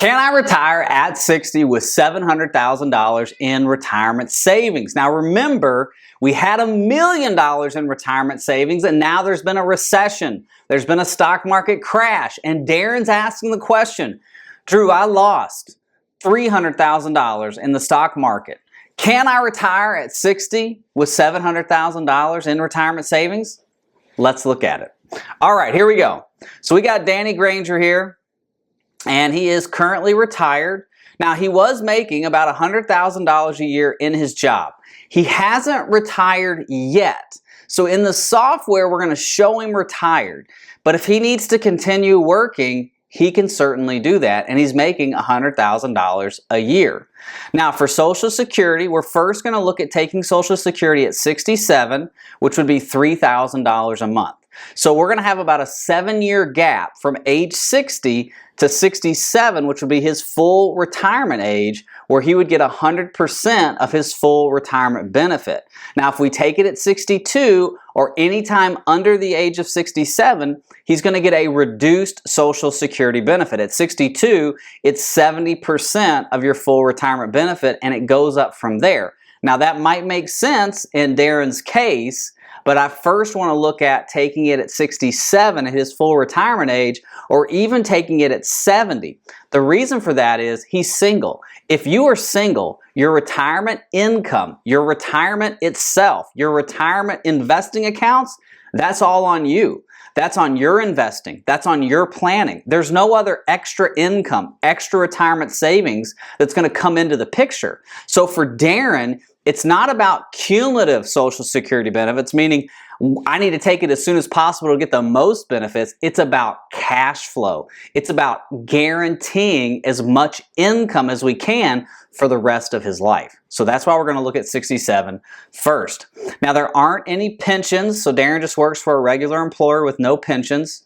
Can I retire at 60 with $700,000 in retirement savings? Now remember, we had $1 million in retirement savings and now there's been a recession. There's been a stock market crash and Darren's asking the question, Drew, I lost $300,000 in the stock market. Can I retire at 60 with $700,000 in retirement savings? Let's look at it. All right, here we go. So we got Danny Granger here. And he is currently retired. Now, he was making about $100,000 a year in his job. He hasn't retired yet. So in the software, we're going to show him retired. But if he needs to continue working, he can certainly do that. And he's making $100,000 a year. Now, for Social Security, we're first going to look at taking Social Security at 67, which would be $3,000 a month. So we're going to have about a 7-year gap from age 60 to 67, which would be his full retirement age, where he would get 100% of his full retirement benefit. Now, if we take it at 62 or any time under the age of 67, he's going to get a reduced Social Security benefit. At 62, it's 70% of your full retirement benefit, and it goes up from there. Now, that might make sense in Darren's case, but I first want to look at taking it at 67 at his full retirement age, or even taking it at 70. The reason for that is he's single. If you are single, your retirement income, your retirement itself, your retirement investing accounts, that's all on you. That's on your investing. That's on your planning. There's no other extra income, extra retirement savings that's going to come into the picture. So for Darren, it's not about cumulative Social Security benefits, meaning I need to take it as soon as possible to get the most benefits. It's about cash flow. It's about guaranteeing as much income as we can for the rest of his life. So that's why we're going to look at 67 first. Now, there aren't any pensions, so Darren just works for a regular employer with no pensions.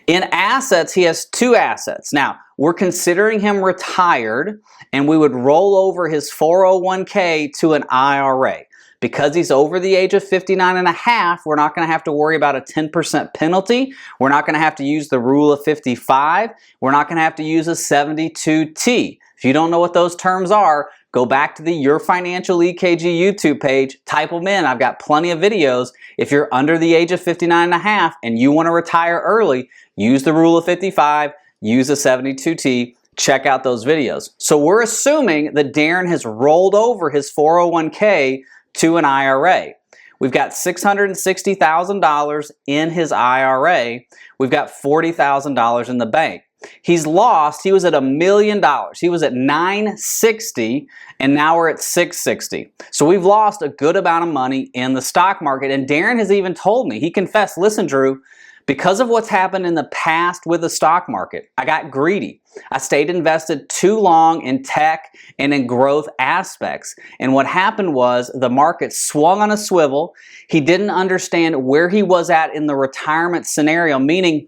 In assets, he has 2 assets. Now, we're considering him retired, and we would roll over his 401k to an IRA. Because he's over the age of 59 and a half, we're not going to have to worry about a 10% penalty. We're not going to have to use the rule of 55. We're not going to have to use a 72T. If you don't know what those terms are, go back to the Your Financial EKG YouTube page, type them in. I've got plenty of videos. If you're under the age of 59 and a half and you want to retire early, use the rule of 55, use a 72T, check out those videos. So we're assuming that Darren has rolled over his 401k to an IRA. We've got $660,000 in his IRA. We've got $40,000 in the bank. He's lost, he was at $1 million. He was at 960 and now we're at 660. So we've lost a good amount of money in the stock market. And Darren has even told me, he confessed, listen, Drew, because of what's happened in the past with the stock market, I got greedy. I stayed invested too long in tech and in growth aspects. And what happened was the market swung on a swivel. He didn't understand where he was at in the retirement scenario, meaning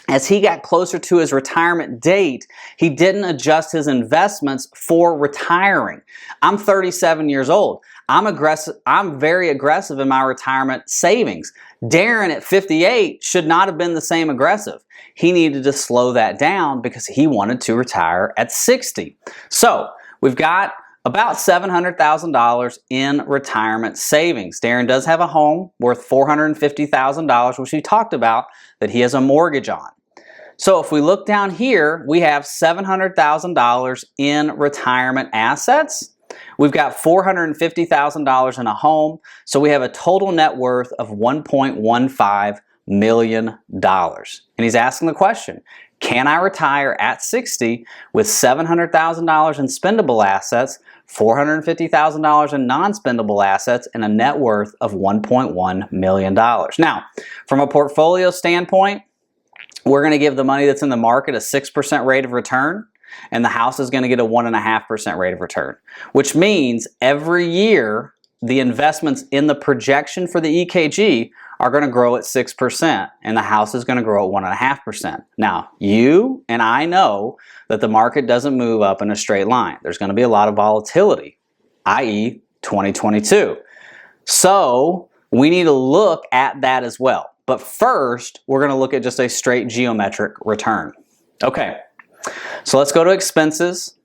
as he got closer to his retirement date, he didn't adjust his investments for retiring. I'm 37 years old. I'm very aggressive in my retirement savings. Darren at 58 should not have been the same aggressive. He needed to slow that down because he wanted to retire at 60. So we've got about $700,000 in retirement savings. Darren does have a home worth $450,000, which we talked about, that he has a mortgage on. So if we look down here, we have $700,000 in retirement assets. We've got $450,000 in a home. So we have a total net worth of $1.15 million. And he's asking the question, can I retire at 60 with $700,000 in spendable assets, $450,000 in non-spendable assets, and a net worth of $1.1 million? Now, from a portfolio standpoint, we're going to give the money that's in the market a 6% rate of return, and the house is going to get a 1.5% rate of return, which means every year the investments in the projection for the EKG are going to grow at 6%, and the house is going to grow at 1.5%. Now, you and I know that the market doesn't move up in a straight line. There's going to be a lot of volatility, i.e. 2022. So we need to look at that as well. But first, we're going to look at just a straight geometric return. Okay, So let's go to expenses.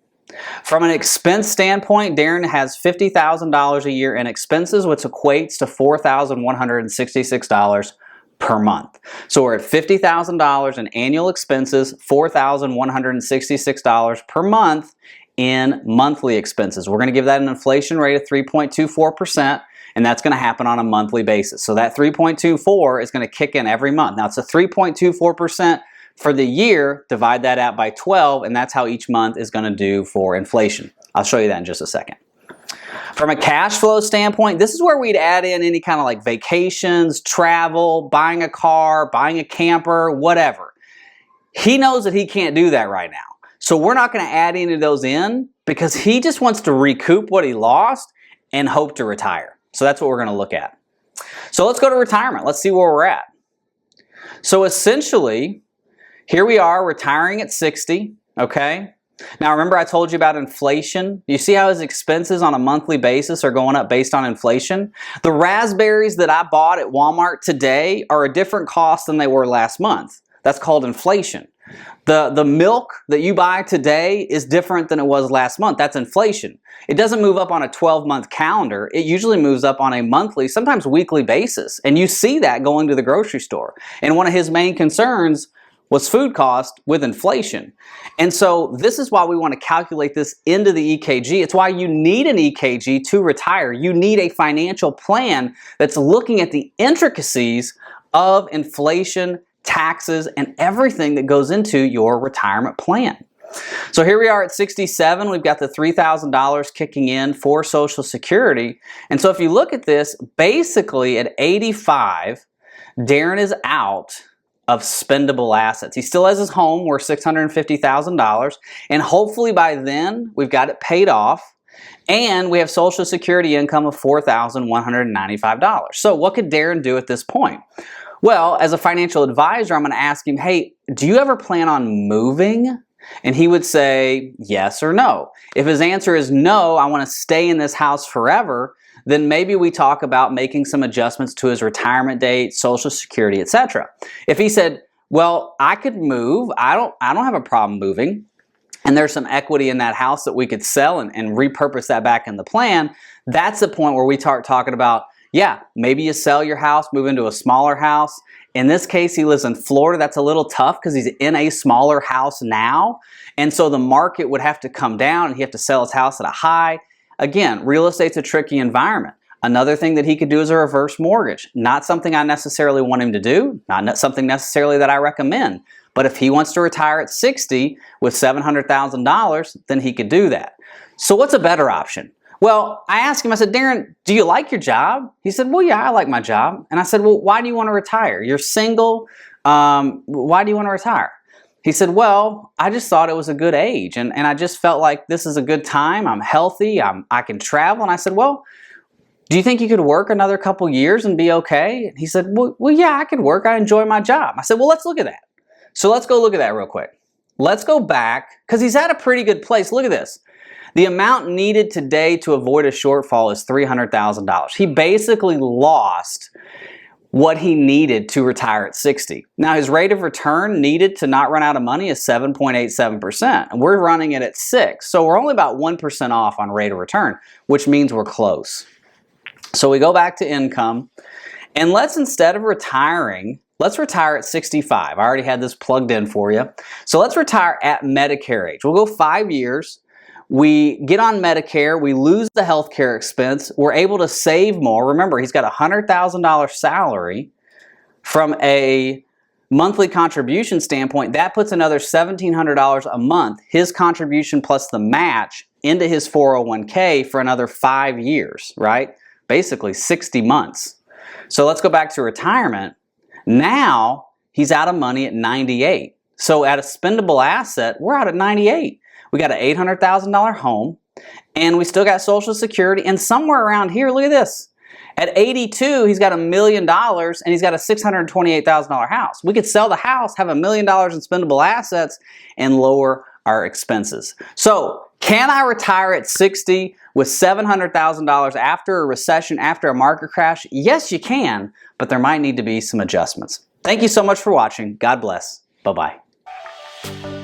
From an expense standpoint, Darren has $50,000 a year in expenses, which equates to $4,166 per month. So we're at $50,000 in annual expenses, $4,166 per month in monthly expenses. We're going to give that an inflation rate of 3.24%, and that's going to happen on a monthly basis. So that 3.24 is going to kick in every month. Now it's a 3.24% for the year. Divide that out by 12, and that's how each month is going to do for inflation. I'll show you that in just a second. From a cash flow standpoint, this is where we'd add in any kind of like vacations, travel, buying a car, buying a camper, whatever. He knows that he can't do that right now. So we're not going to add any of those in because he just wants to recoup what he lost and hope to retire. So that's what we're going to look at. So let's go to retirement. Let's see where we're at. So essentially, here we are retiring at 60, okay? Now remember I told you about inflation? You see how his expenses on a monthly basis are going up based on inflation? The raspberries that I bought at Walmart today are a different cost than they were last month. That's called inflation. The milk that you buy today is different than it was last month. That's inflation. It doesn't move up on a 12-month calendar. It usually moves up on a monthly, sometimes weekly basis. And you see that going to the grocery store. And one of his main concerns was food cost with inflation. And so this is why we want to calculate this into the EKG. It's why you need an EKG to retire. You need a financial plan that's looking at the intricacies of inflation, taxes, and everything that goes into your retirement plan. So here we are at 67. We've got the $3,000 kicking in for Social Security. And so if you look at this, basically at 85, Darren is out of spendable assets. He still has his home worth $650,000, and hopefully by then we've got it paid off, and we have Social Security income of $4,195. So what could Darren do at this point? Well, as a financial advisor, I'm going to ask him, hey, do you ever plan on moving? And he would say yes or no. If his answer is no, I want to stay in this house forever, then maybe we talk about making some adjustments to his retirement date, Social Security, etc. If he said, well, I could move, I don't have a problem moving, and there's some equity in that house that we could sell and repurpose that back in the plan, that's the point where we start talking about, yeah, maybe you sell your house, move into a smaller house. In this case, he lives in Florida. That's a little tough because he's in a smaller house now. And so the market would have to come down and he'd have to sell his house at a high. Again, real estate's a tricky environment. Another thing that he could do is a reverse mortgage. Not something I necessarily want him to do, not something necessarily that I recommend. But if he wants to retire at 60 with $700,000, then he could do that. So what's a better option? Well, I asked him, I said, Darren, do you like your job? He said, well, yeah, I like my job. And I said, well, why do you want to retire? You're single. Why do you want to retire? He said, well, I just thought it was a good age. And I just felt like this is a good time. I'm healthy. I can travel. And I said, well, do you think you could work another couple years and be okay? And he said, well, yeah, I could work. I enjoy my job. I said, well, let's look at that. So let's go look at that real quick. Let's go back because he's at a pretty good place. Look at this. The amount needed today to avoid a shortfall is $300,000. He basically lost what he needed to retire at 60. Now his rate of return needed to not run out of money is 7.87%. And we're running it at 6. So we're only about 1% off on rate of return, which means we're close. So we go back to income and let's, instead of retiring, let's retire at 65. I already had this plugged in for you. So let's retire at Medicare age. We'll go 5 years. We get on Medicare, we lose the healthcare expense, we're able to save more. Remember, he's got a $100,000 salary. From a monthly contribution standpoint, that puts another $1,700 a month, his contribution plus the match, into his 401k for another 5 years, right? Basically 60 months. So let's go back to retirement. Now he's out of money at 98. So at a spendable asset, we're out at 98. We got an $800,000 home, and we still got Social Security, and somewhere around here, look at this. At 82, he's got $1 million, and he's got a $628,000 house. We could sell the house, have $1 million in spendable assets, and lower our expenses. So, can I retire at 60 with $700,000 after a recession, after a market crash? Yes, you can, but there might need to be some adjustments. Thank you so much for watching. God bless. Bye-bye.